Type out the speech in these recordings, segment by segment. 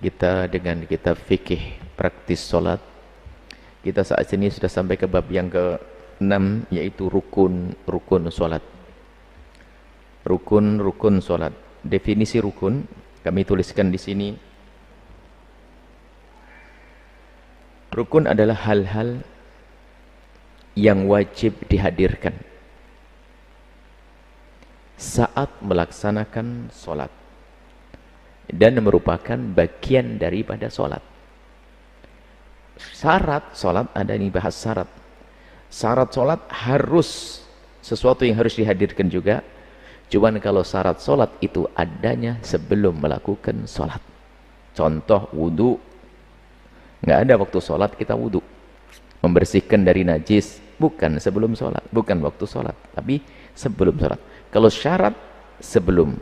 kita dengan kitab fikih praktis solat. Kita saat ini sudah sampai ke bab yang ke-6, yaitu rukun solat. Rukun solat. Definisi rukun kami tuliskan di sini. Rukun adalah hal-hal yang wajib dihadirkan saat melaksanakan solat dan merupakan bagian daripada solat. Syarat solat, ada yang bahas syarat. Syarat solat harus sesuatu yang harus dihadirkan juga. Cuman kalau syarat solat itu adanya sebelum melakukan solat. Contoh wudu, nggak ada waktu solat kita wudu. Membersihkan dari najis bukan sebelum solat, bukan waktu solat, tapi sebelum solat. Kalau syarat sebelum,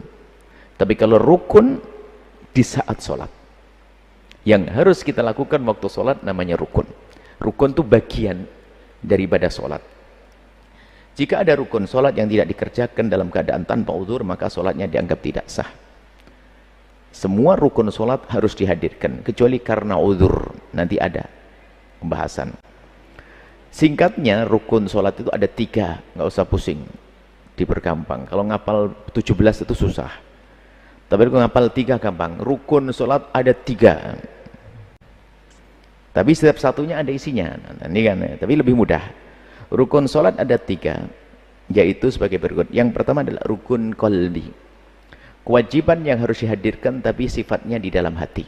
tapi kalau rukun di saat solat. Yang harus kita lakukan waktu solat namanya rukun. Rukun itu bagian daripada solat. Jika ada rukun solat yang tidak dikerjakan dalam keadaan tanpa uzur, maka solatnya dianggap tidak sah. Semua rukun solat harus dihadirkan, kecuali karena uzur. Nanti ada pembahasan. Singkatnya, rukun solat itu ada 3, nggak usah pusing, dipergampang. Kalau ngapal 17 itu susah, tapi kalau ngapal 3 gampang. Rukun solat ada 3, tapi setiap satunya ada isinya. Ini kan, tapi lebih mudah. Rukun solat ada 3, yaitu sebagai berikut. Yang pertama adalah rukun qalbi, kewajiban yang harus dihadirkan tapi sifatnya di dalam hati.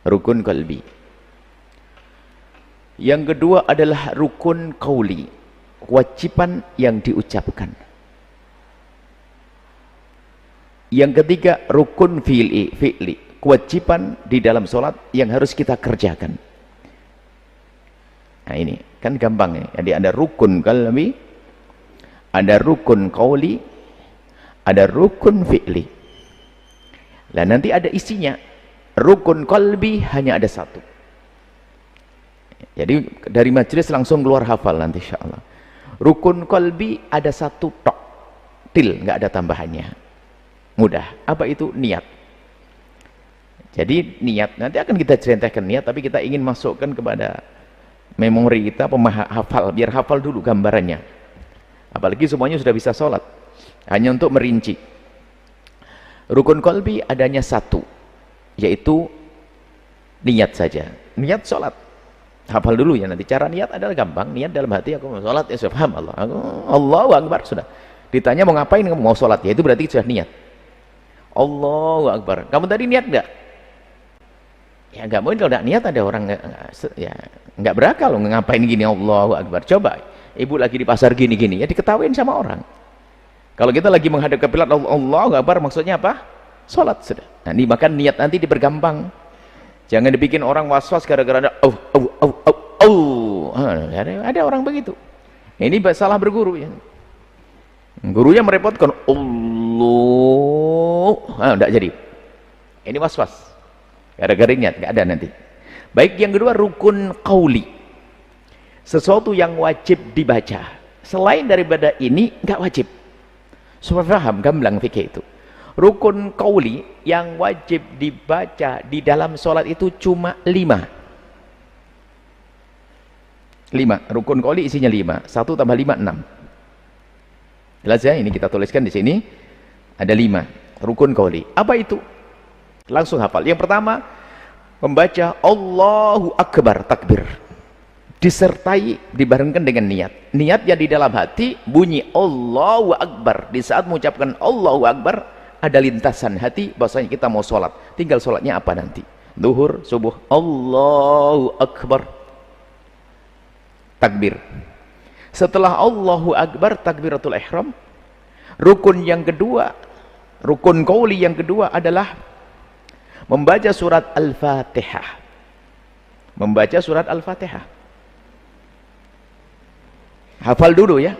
Rukun qalbi. Yang kedua adalah rukun qauli, kewajiban yang diucapkan. Yang ketiga rukun fi'li, kewajiban di dalam sholat yang harus kita kerjakan. Nah ini kan gampang ya. Jadi ada rukun qalbi, ada rukun qauli, ada rukun fi'li. Nah nanti ada isinya. Rukun qalbi hanya ada 1. Jadi dari majelis langsung keluar hafal nanti insyaallah. Rukun qalbi ada 1 tok, til, nggak ada tambahannya. Mudah. Apa itu? Niat. Jadi niat, nanti akan kita ceritakan niat, tapi kita ingin masukkan kepada memori kita, hafal, biar hafal dulu gambarannya. Apalagi semuanya sudah bisa sholat, hanya untuk merinci. Rukun qalbi adanya 1, yaitu niat saja. Niat sholat. Hafal dulu ya, nanti cara niat adalah gampang. Niat dalam hati, aku mau sholat, ya sudah paham Allah. Allahu Akbar, sudah. Ditanya mau ngapain, kamu mau sholat, ya itu berarti sudah niat. Allahu Akbar. Kamu tadi niat enggak? Ya enggak mungkin kalau enggak niat ada orang enggak berakal loh ngapain gini Allahu Akbar. Coba ibu lagi di pasar gini-gini, ya diketawain sama orang. Kalau kita lagi menghadap ke kiblat Allahu Akbar, maksudnya apa? Sholat sudah. Nah, ini makan niat nanti dipergampang. Jangan dibikin orang was-was gara-gara ada ada orang begitu. Ini salah berguru ya. Gurunya merepotkan enggak jadi. Ini was-was. Gara-gara niat, enggak ada nanti. Baik, yang kedua rukun qauli. Sesuatu yang wajib dibaca. Selain daripada ini enggak wajib. Supaya paham gamblang fikih itu. Rukun qauli yang wajib dibaca di dalam sholat itu cuma 5. 5. Rukun qauli isinya 5. 1 tambah 5, 6. Jelas ya? Ini kita tuliskan di sini. Ada 5. Rukun qauli. Apa itu? Langsung hafal. Yang pertama, membaca Allahu Akbar, takbir. Disertai, dibarengkan dengan niat. Niatnya di dalam hati, bunyi Allahu Akbar. Di saat mengucapkan Allahu Akbar, ada lintasan hati bahwasanya kita mau sholat. Tinggal sholatnya apa nanti? Zuhur, subuh, Allahu Akbar, takbir. Setelah Allahu Akbar, takbiratul ihram. Rukun yang kedua, rukun qauli yang kedua adalah membaca surat Al-Fatihah. Membaca surat Al-Fatihah. Hafal dulu ya.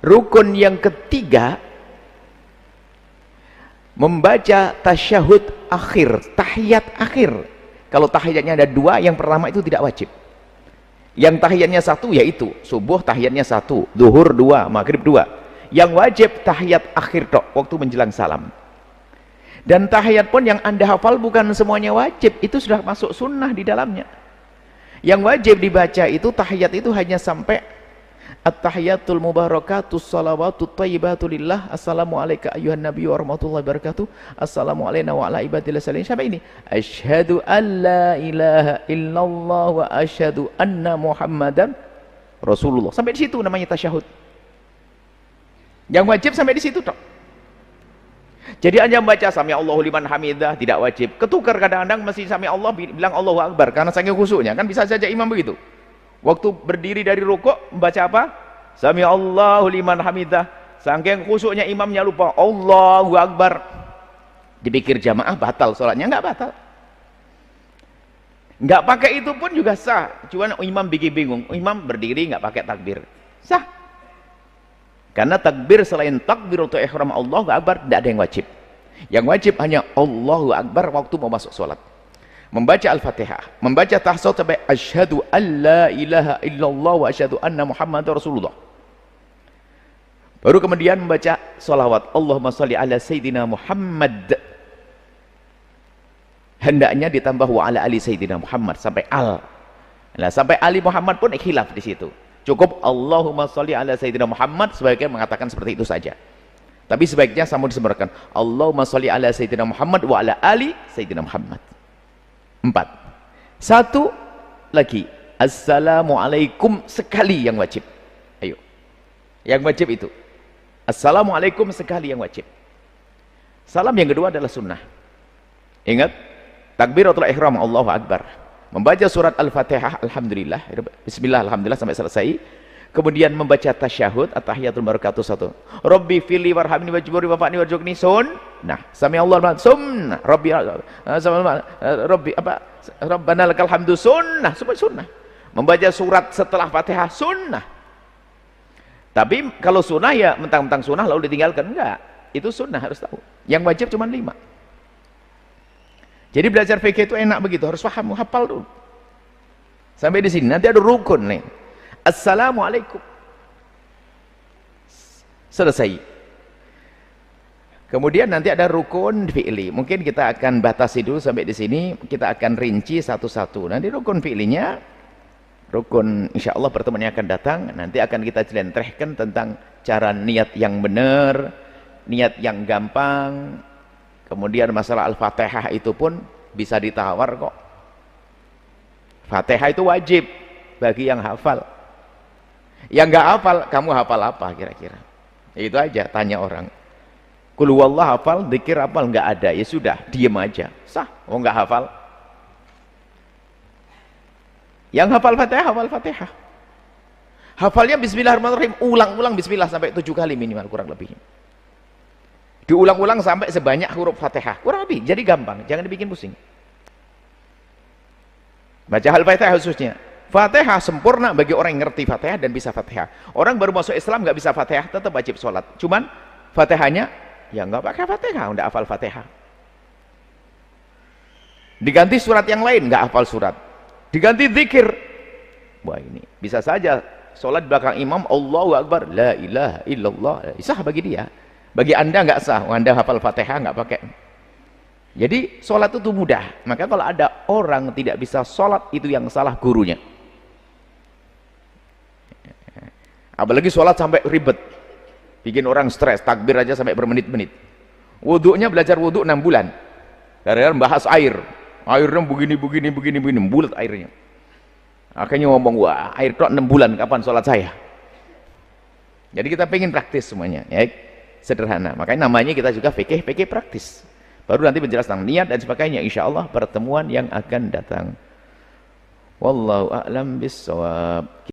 Rukun yang ketiga, membaca tasyahud akhir, tahiyat akhir. Kalau tahiyatnya ada 2, yang pertama itu tidak wajib. Yang tahiyatnya 1 yaitu subuh, tahiyatnya 1, zuhur 2, maghrib 2. Yang wajib tahiyat akhir tok, waktu menjelang salam. Dan tahiyat pun yang Anda hafal bukan semuanya wajib, itu sudah masuk sunnah di dalamnya. Yang wajib dibaca itu tahiyat itu hanya sampai at-tahiyatul mubarakatus salawatut thayyibatu lillah, assalamu alayka ayyuhan nabiyyu warahmatullahi wabarakatuh, assalamu alayna wa ala ibadillah salihin, sampai ini asyhadu an la ilaha illallah wa asyhadu anna muhammadan rasulullah, sampai di situ namanya tasyahud. Yang wajib sampai di situ toh. Jadi Anda membaca sami Allahu liman hamidah tidak wajib. Ketukar kadang-kadang masih sami Allah bilang Allahu akbar karena saking khusyuknya. Kan bisa saja imam begitu. Waktu berdiri dari rukuk membaca apa? Sami Allahu liman hamidah. Saking khusyuknya imamnya lupa Allahu akbar. Dipikir jamaah batal salatnya, enggak batal. Enggak pakai itu pun juga sah. Cuman imam bikin bingung. Imam berdiri enggak pakai takbir. Sah. Karena takbir selain takbiratul ihram Allahu akbar tidak ada yang wajib. Yang wajib hanya Allahu akbar waktu mau masuk salat. Membaca Al-Fatihah, membaca tahsyaud sampai asyhadu alla ilaha illallah wa asyhadu anna muhammadar rasulullah. Baru kemudian membaca sholawat Allahumma sholli ala sayyidina Muhammad. Hendaknya ditambah wa ala ali sayyidina Muhammad sampai al. Nah, sampai ali Muhammad pun khilaf di situ. Cukup Allahumma sholli ala sayyidina Muhammad, sebaiknya mengatakan seperti itu saja. Tapi sebaiknya sama disebutkan Allahumma sholli ala sayyidina Muhammad wa ala ali sayyidina Muhammad. 4. Satu lagi, assalamualaikum sekali yang wajib. Ayo. Yang wajib itu. Assalamualaikum sekali yang wajib. Salam yang kedua adalah sunnah. Ingat, takbiratul ihram Allahu akbar. Membaca surat Al-Fatihah, alhamdulillah, bismillah, alhamdulillah sampai selesai. Kemudian membaca tasyahud, at-tahiyatul barakatuh 1. Rabbi fili warhamni wajburi wafa'ni warjukni sunnah. Sami Allah sunnah. Rabbi apa? Rabbana lakal hamdu sunnah. Semua sunnah. Membaca surat setelah Fatihah sunnah. Tapi kalau sunnah ya mentang-mentang sunnah lalu ditinggalkan, enggak. Itu sunnah, harus tahu. Yang wajib cuma 5. Jadi belajar fikih itu enak begitu, harus paham, hafal dulu. Sampai di sini nanti ada rukun nih. Assalamualaikum. Selesai. Kemudian nanti ada rukun fi'li. Mungkin kita akan batasi dulu sampai di sini, kita akan rinci satu-satu. Nanti rukun fi'linya, rukun insyaallah pertemuan yang akan datang, nanti akan kita jelentrehkan tentang cara niat yang benar, niat yang gampang. Kemudian masalah Al-Fatihah itu pun bisa ditawar kok. Fatihah itu wajib bagi yang hafal. Yang enggak hafal, kamu hafal apa kira-kira? Itu aja, tanya orang. Qul huwallahu hafal, dzikir hafal, enggak ada. Ya sudah, diem aja. Sah, oh enggak hafal. Yang hafal Fatihah, hafal Fatihah. Hafalnya bismillahirrahmanirrahim, ulang-ulang bismillah sampai 7 kali minimal kurang lebih. Diulang-ulang sampai sebanyak huruf Fatihah, kurang lebih, jadi gampang, jangan dibikin pusing. Baca Al-Fatihah khususnya. Fatihah sempurna bagi orang yang ngerti Fatihah dan bisa Fatihah. Orang baru masuk Islam nggak bisa Fatihah, tetap wajib sholat. Cuman Fatihahnya ya nggak pakai Fatihah, udah hafal Fatihah. Diganti surat yang lain, nggak hafal surat. Diganti zikir. Wah ini bisa saja sholat belakang imam Allahu Akbar, la ilaha illallah, sah bagi dia. Bagi Anda nggak sah, Anda hafal Fatihah nggak pakai. Jadi sholat itu mudah. Maka kalau ada orang tidak bisa sholat, itu yang salah gurunya. Apalagi sholat sampai ribet, bikin orang stres, takbir aja sampai bermenit-menit. Wudhunya belajar wudhu 6 bulan. Karena bahas air, airnya begini, bulat airnya. Akhirnya ngomong, wah air kok 6 bulan, kapan sholat saya? Jadi kita pengen praktis semuanya, ya. Sederhana, makanya namanya kita juga fikih praktis. Baru nanti menjelaskan niat dan sebagainya, insyaallah pertemuan yang akan datang. Wallahu a'lam bissawab.